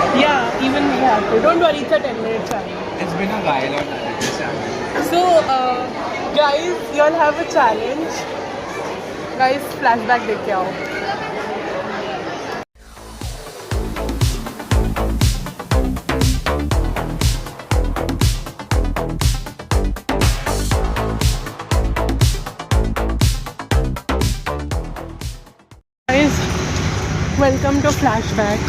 Yeah, even we have to. Don't worry, it's a 10-minute challenge. It's been a while on this channel. So, guys, you all have a challenge. Guys, flashback देख के आओ. Guys, welcome to flashback.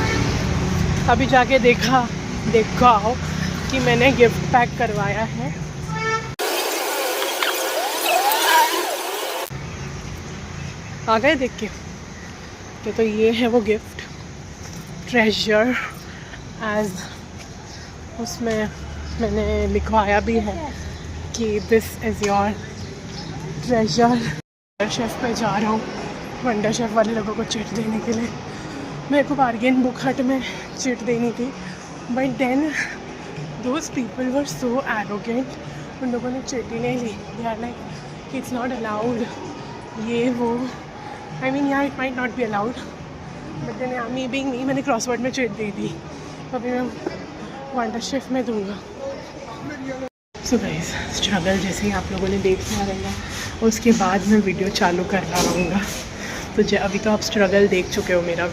अभी जाके देखो आओ कि मैंने gift pack करवाया है. आ गए देख के. तो ये है वो गिफ्ट, ट्रेजर एज. उसमें मैंने लिखवाया भी है कि this is your treasure. Chef पे जा रहा हूँ वंडर शेफ़ वाले लोगों को चिट देने के लिए. मेरे को बार्गेन बुक हट में चिट देनी थी, but then those people were so arrogant. उन लोगों ने चिट ही नहीं ली. They are like it's not allowed, ये वो. आई मीन यार, it might not be allowed, but then me being me, मैंने क्रॉसवर्ड में चिट दी थी. अभी मैं वंडर शेफ़ में दूँगा. सो गाइस, स्ट्रगल जैसे ही आप लोगों ने देख लिया रहेगा, उसके बाद मैं वीडियो चालू करना रहूँगा. तो अभी तो आप स्ट्रगल देख चुके हो मेरा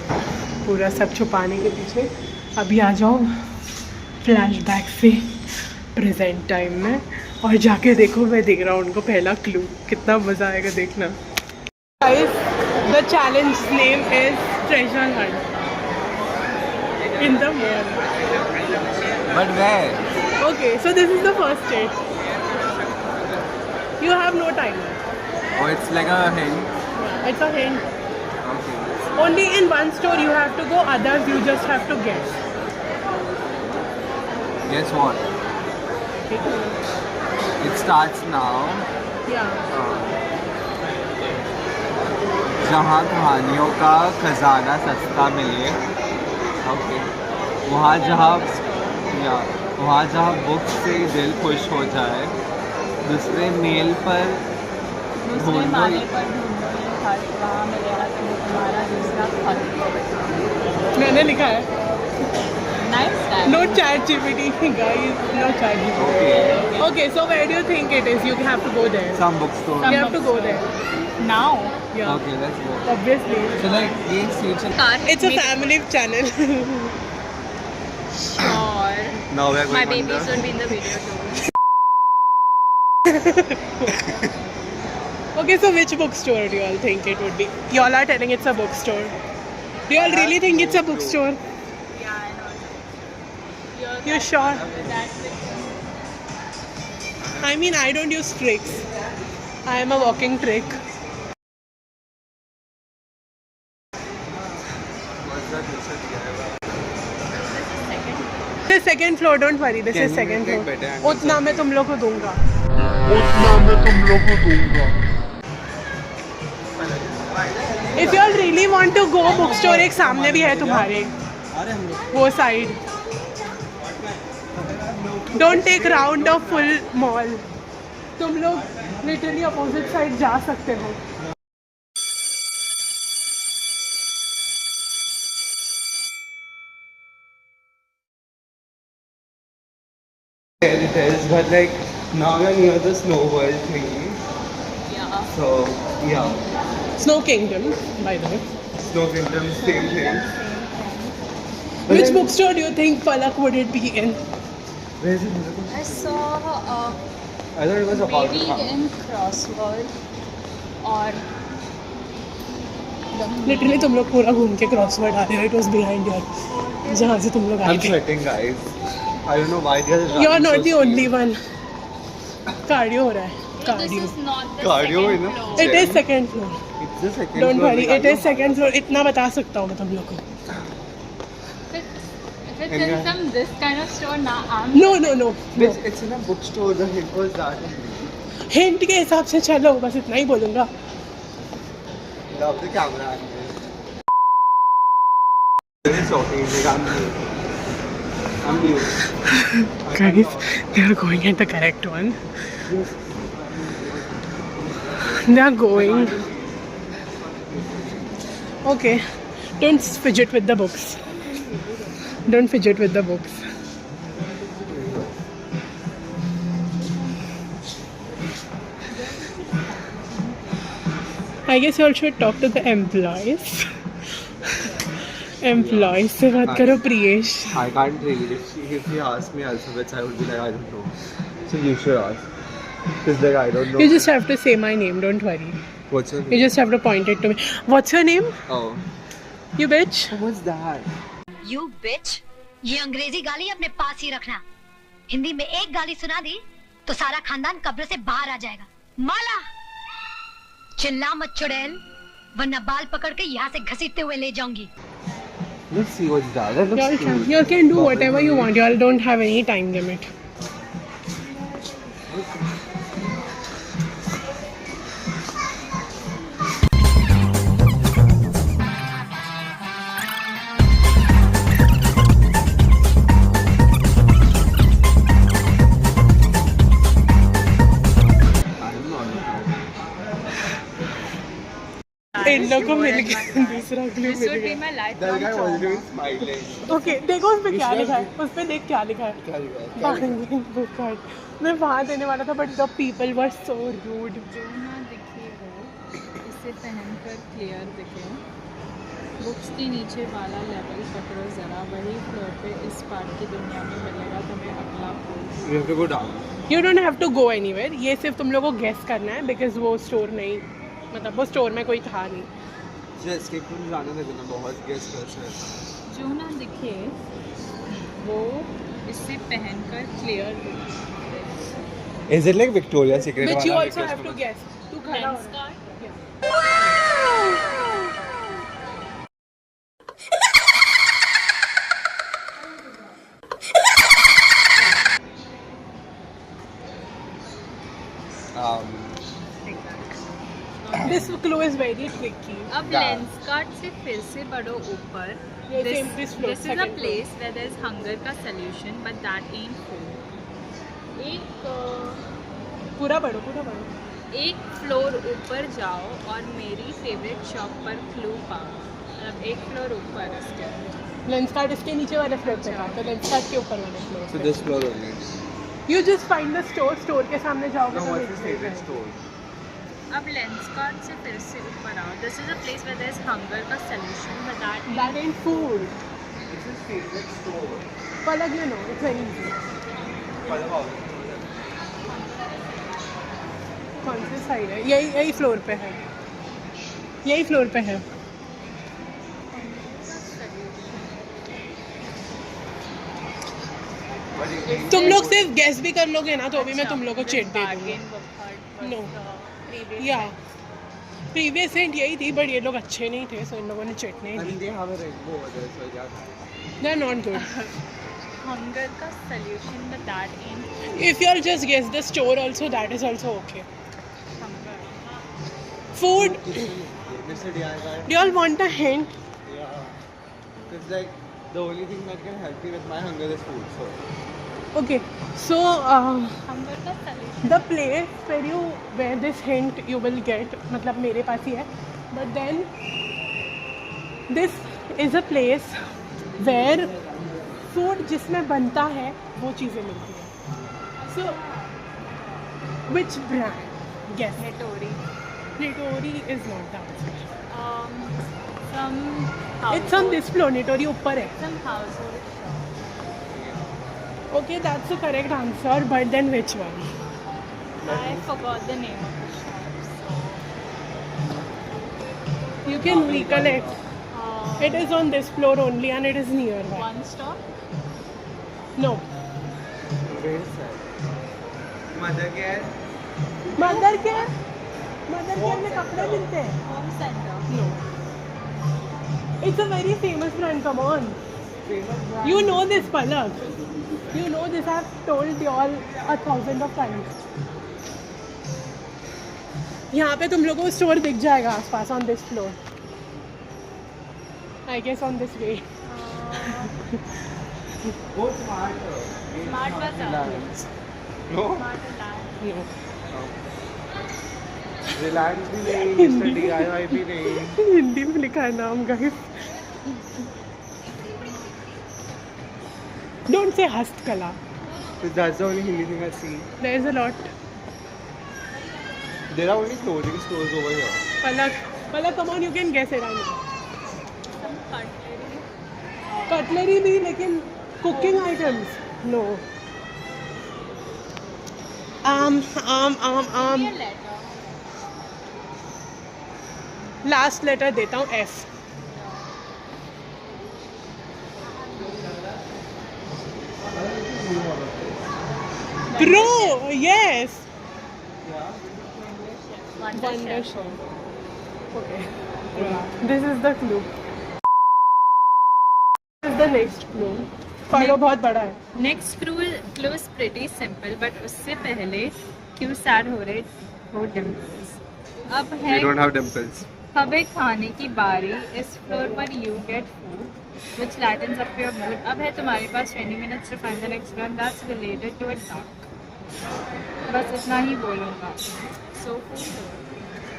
पूरा सब छुपाने के पीछे. अभी आ जाओ फ्लैशबैक से प्रेजेंट टाइम में, और जाके देखो. मैं देख रहा हूँ उनको पहला क्लू. कितना मज़ा आएगा देखना. Guys, the challenge name is treasure Hunt in the mall. But where? Okay, so this is the first state. You have no timer. Oh, it's like a hint. It's a hint. Okay. Only in one store you have to go, others you just have to guess. Guess what? It starts now. Yeah. जहाँ कहानियों का खजाना सस्ता मिले. Okay. वहाँ जहाँ book से दिल खुश हो जाए. दूसरे मेल पर ढूंढो. मैंने लिखा है. No chat GPT, guys. No chat GPT. Okay, so where do you think it is? You have to go there. Some bookstore. You have to go there. Now? Yeah. Okay, let's go. Obviously. So like ये future. It's a family channel. Sure. Now we are going My on babies the. will be in the video too. Okay, so which bookstore do you all think it would be? You all are telling it's a bookstore. Do you all really think it's a bookstore? Yeah, I know. You sure? That's it. I mean, I don't use tricks. I am a walking trick. This is second floor, don't worry. This is second floor. उतना मैं तुम लोग को दूंगा. If you all really want to go bookstore, एक सामने भी है तुम्हारे वो side. Don't take round of full mall. तुम लोग literally opposite side जा सकते हो. It is, but like now we're near the Snow World thingy. Yeah. So yeah, Snow Kingdom, by the way. Snow Kingdom, same thing. Which bookstore do you think Palak would it be in? Where is it? I saw I thought it was about maybe to come. in Crossword or Literally तुम लोग पूरा घूम के crossword आ रहे हो. It was behind your जहाँ से तुम लोग आए I'm थे. sweating, guys. I don't know why they are running You are not so the speed. only one. Cardio हो रहा है. this Cardio. is not the Cardio second in a- floor. It is second floor. It's the second Don't floor, worry. like, It is second floor. इतना बता सकता हूँ मैं तुम लोग को. If it's in some this kind of store, now I'm No, no, no. Bitch, it's in a bookstore. The hint was that only. Hint के हिसाब से चलो, बस इतना ही बोलूँगा. Love the camera angle. It's okay. Like, I'm new. I'm new. Guys, they are going at the correct one. They are going. Okay, don't fidget with the books. Don't fidget with the books. I guess you all should talk to the employees. Employees से बात करो Priyesh. I can't really. If you ask me alphabets, I would be like, I don't know. So you should ask. Because like, I don't know. You just have to say my name, don't worry. What's your You name? just have to point it to me. What's your name? Oh. You bitch. What's that? You bitch. ये अंग्रेजी गाली अपने पास ही रखना. हिंदी में एक गाली सुना दी तो सारा खानदान कब्र से बाहर आ जाएगा. माला. चिल्ला मत चुड़ैल, वरना बाल पकड़ के यहाँ से घसीटते हुए ले जाऊंगी. Let's see what's that. That looks cool. You can do whatever you want. You all don't have any time limit. इन लोगों को मिल गया दूसरा clue This mill would be गया. my That guy lifelong was trauma. doing smiling. Okay देखो उस पे क्या लिखा है. उस पे देख क्या लिखा है. क्या लिखा है? क्या लिखा है? Book card. मैं वहाँ देने वाला था but the people were so rude. जो ना दिखे वो इसे पहनकर क्लियर दिखे. बुक्स के नीचे वाला लेवल पकड़ो ज़रा, वही फ्लोर पे इस पार्ट की दुनिया में मिलेगा तुम्हें अगला floor. You have to go down. You don't have to go anywhere. ये सिर्फ तुम लोगों को गेस करना है बिकॉज वो स्टोर नहीं, मतलब वो स्टोर में कोई था नहीं. जो escape room जाने लगे ना, बहुत guess कर सकते. जो ना दिखे वो इसे पहनकर क्लियर दिखे. Is it like Victoria's Secret? Which you वाला also because have to तुम्हें- guess. तू खड़ा हो. Lens card. This clue is very tricky. अब Yeah. लेंस कार्ड से फिर से बढ़ो ऊपर. Yeah, This same, this floor, is a second place where there is hunger का solution, but that ain't food. पूरा पढ़ो पूरा पढ़ो. एक फ्लोर ऊपर जाओ और मेरी फेवरेट शॉप पर क्लू पाओ. मतलब एक फ्लोर ऊपर इसके. लेंस कार्ड इसके नीचे वाले फ्लोर पे था, तो लेंस कार्ड के ऊपर वाले So floor. this floor only. You just find the store. Store के सामने जाओगे No, तो what's मिल his favorite जाएगा. store? अब लेंस कार्ड से फिर से ऊपर आओ. This is a place where there is hunger का solution, but that That ain't food. It's his favorite store. Palak, you know, it's very easy. कौन से साइड है? यही यही फ्लोर पे है. यही फ्लोर पे है. तुम लोग सिर्फ गेस भी कर लोगे ना तो भी मैं तुम लोग को चेट दे दूँगी. No. या प्रीवियस हिंट यही थी बट ये लोग अच्छे नहीं थे, सो इन लोगों ने चेट नहीं I the. mean, they have a rainbow over there, so yeah. They are not good. Hunger का solution, but that ain't If you all just guess the store also, that is also okay. hunger. Food. Mr. DIY. Do you all want a hint? Yeah. It's like the only thing that can help me with my hunger is food. So Okay. So hunger का solution. the place where this hint you will get, मतलब मेरे पास ही है. But then this is a place where food जिसमें बनता है वो चीज़ें मिलती हैं. So which brand? Guess. Netori. Nitori is not the answer. Some It's on this floor. Nitori ऊपर है. Some household shop. Okay, that's the correct answer. But then which one? I forgot the name of the shop. You can recollect. So, It is on this floor only and it is nearby. one stop. No. where is that? Mother care. Mother care? Mother care में कपड़े मिलते हैं? Home center. No. It's a very famous brand. Come on. Famous brand. You know this, Palak. You know this. I've told you all 1,000 of times. यहाँ पे तुम लोगों को store दिख जाएगा आसपास on this floor. I guess on this way. Go smart. Smart Bazaar. Reliance. No? Smart Reliance. No. Reliance भी नहीं, Mr. DIY भी नहीं. हिंदी में लिखा है नाम guys. Don't say Hastkala. That's the only Hindi thing I see. There's a lot. There are only clothing stores over here. Palak, come on, you can guess it. I know. Some cutlery. Cutlery भी लेकिन cooking items. No. Maybe a letter. Last letter देता हूँ F. Bro, yes. Wonder Wonder Chef. Shell. Okay. This is the clue. This is the next clue. पढ़ो बहुत बड़ा है. Next clue is pretty simple, but उससे पहले क्यों sad हो रहे हो dimples. अब है We don't have dimples. हमें खाने की बारी. इस फ्लोर पर you get food, which lightens up your mood. अब है तुम्हारे पास 20 minutes to find the next one that's related to a duck. बस इतना ही बोलूँगा. So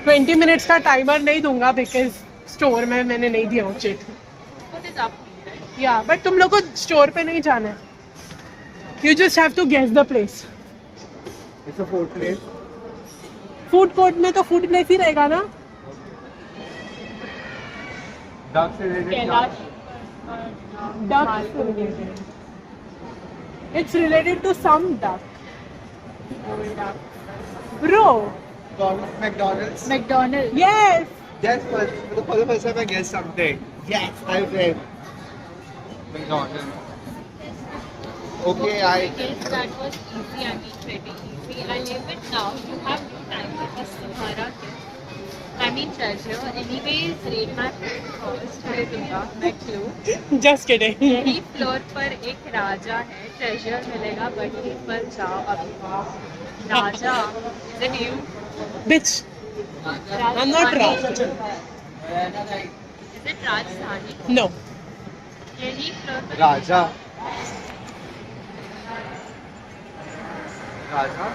20 minutes का टाइमर नहीं दूंगा because स्टोर में मैंने नहीं दिया उचित. what is up? या बट तुम लोग को स्टोर पे नहीं जाना है. You just have to guess the place. It's a food place. Food court में तो फूड प्लेस ही रहेगा ना. Ducks related. Kailash. Ducks related. It's related to some duck. Bro. McDonald's. McDonald's. Yes. Yes, but for the first time I guessed something. Yes, I did. McDonald's. Okay, I. Guess that was easy. I mean, pretty easy. I leave it now. You have no time to just तुम्हारा guess. I mean, treasure. Anyways, rate my food first. मैं दूँगा मैं clue. Just kidding. यही floor पर एक राजा है. treasure मिलेगा वहीं पर जाओ अभी. राजा. Is it you? Bitch. I'm not Raj. Is it Rajasthani? No. यही फ्लोर पर. Raja. Raja.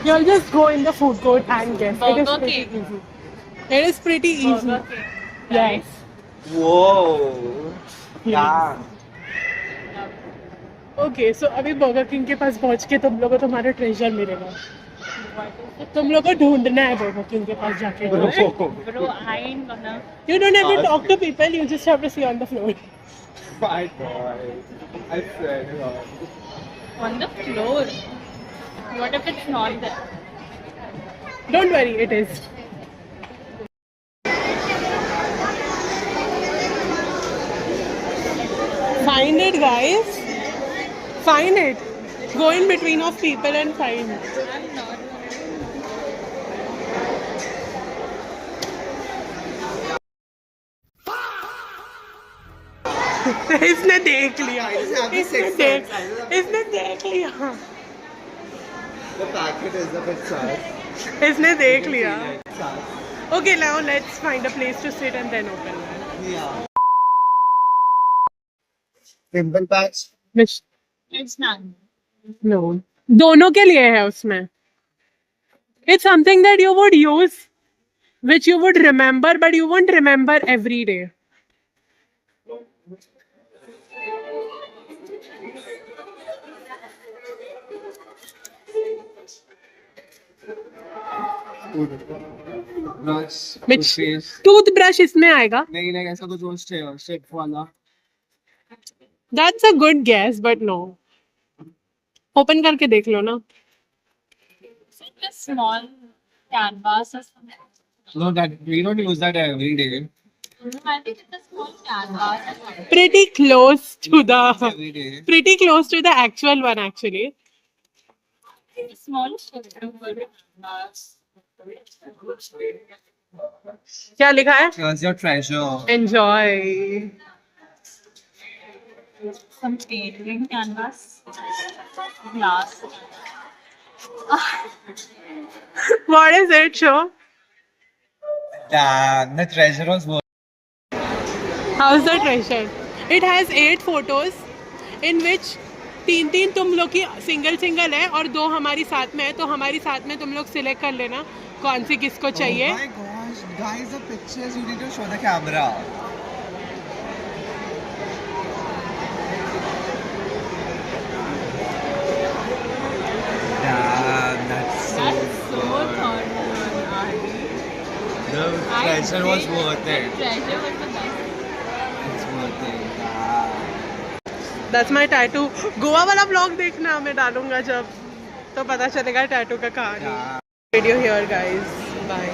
You'll just go in the food court and guess. It is Burger pretty King. easy. It is pretty easy. Burger King. Yes. Whoa. Yeah. Okay, so अभी burger king के पास पहुंच के तुम लोगों को तुम्हारा treasure मिलेगा. तुम लोग को ढूंढना है बर्गर किंग के पास जाके. Bro, I ain't gonna. You don't have to talk to people. You just have to see on the floor. My God. I swear to God. On the floor. What if it's not there? Don't worry, it is. Find it, guys. Find it. Go in between of people and find it. I'm not. इसने देख लिया. have the इसने sixth देख. sense. इसने देख लिया. The packet is a bit sad. इसने देख लिया. Sad. Okay, now let's find a place to sit and then open it. Yeah. Pimple patch. Which? It's not. No. दोनों के लिए है उसमें. It's something that you would use, which you would remember, but you won't remember every day. Brush. Which Toothpaste. toothbrush इसमें आएगा. नहीं नहीं ऐसा कुछ और स्टेप वाला. That's a good guess, but no. Open करके देख लो ना. It's like a small canvas or something. No, that we don't use that every day. I think it's a small canvas or something. Pretty close to the. Every day. Pretty close to the actual one actually. It's a small canvas. क्या लिखा है? Here's your treasure. Enjoy. Some painting canvas. Glass. What is it, show? Damn, the treasure was worth. How's the treasure? It has 8 photos in which 3 तुम लोग की single है और 2 हमारी साथ में है. तो हमारी साथ में तुम लोग सिलेक्ट कर लेना कौन सी किसको चाहिए? Oh my gosh, guys, the pictures you need to show the camera. Damn, that's so good. thoughtful, Adi. The treasure was worth it. Treasure was the best. It's worth it. Yeah. That's my tattoo. Goa वाला blog देखना, मैं डालूंगा जब, तो पता चलेगा tattoo का कहानी। Yeah. Video here guys, bye.